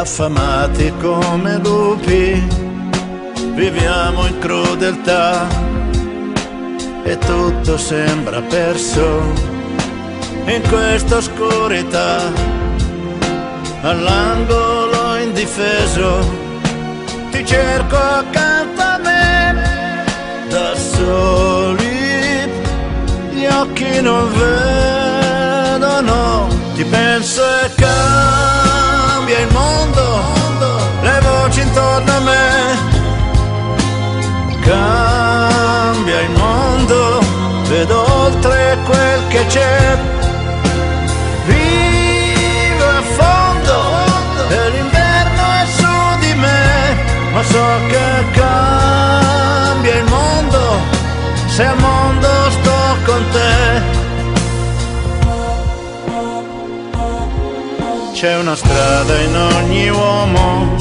affamati come lupi, viviamo in crudeltà e tutto sembra perso in questa oscurità. All'angolo indifeso ti cerco accanto a me, da soli gli occhi non vedono, ti penso e cambia il mondo, le voci intorno a me, cambia il mondo, vedo oltre quel che c'è, vivo a fondo e l'inverno è su di me, ma so che cambia il mondo se al mondo sto con te. C'è una strada in ogni uomo,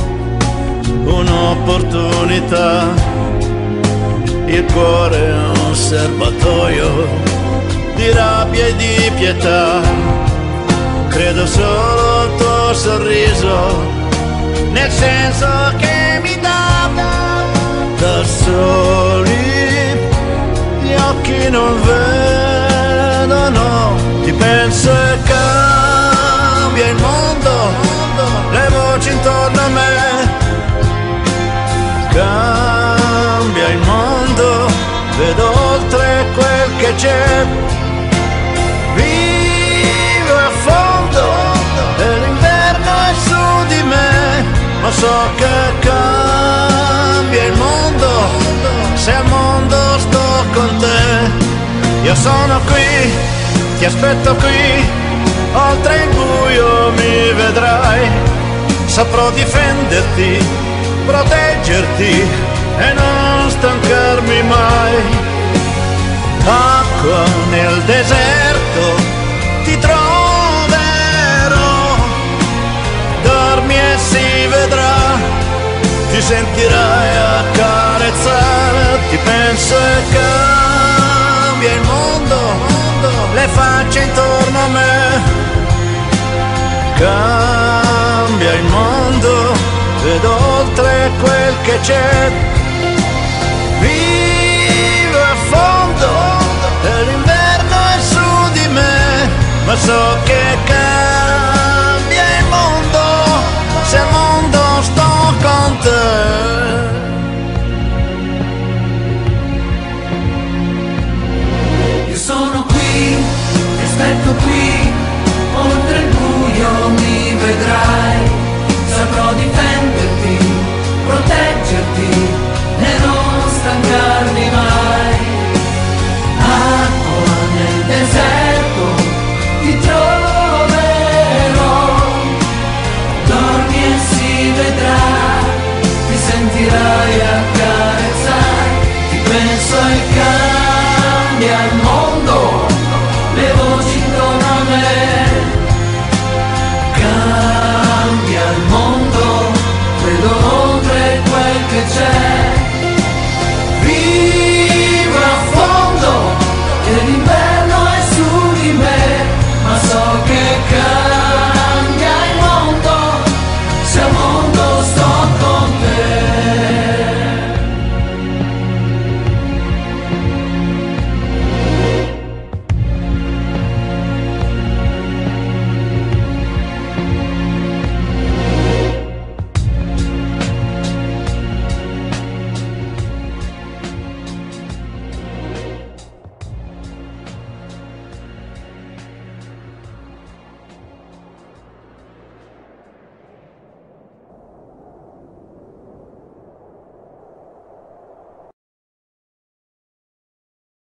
un'opportunità, il cuore è un serbatoio di rabbia e di pietà. Credo solo al tuo sorriso, nel senso che mi dà, da soli gli occhi non vedono, ti penso e cambia il mondo, le voci intorno a me, cambia il mondo, vedo oltre quel che c'è, vivo a fondo e l'inverno è su di me, ma so che cambia il mondo se al mondo sto con te. Io sono qui, ti aspetto qui, oltre il buio mi vedrai, saprò difenderti, proteggerti e non stancarmi mai. Acqua nel deserto ti troverò, dormi e si vedrà, ti sentirai accarezzare, ti penso e cambia il mondo, le facce intorno a me, cambia il mondo, vedo oltre quel che c'è, vivo a fondo e l'inverno è su di me, ma so che cambia il mondo se al mondo sto con te. Io sono qui, ti aspetto qui, oltre il buio mi vedrai, saprò difenderti, proteggerti e non stancarmi mai. Acqua nel deserto ti troverò, dormi e si vedrà, ti sentirai accarezzare, ti penso e cambia il mondo, le voci intorno a me,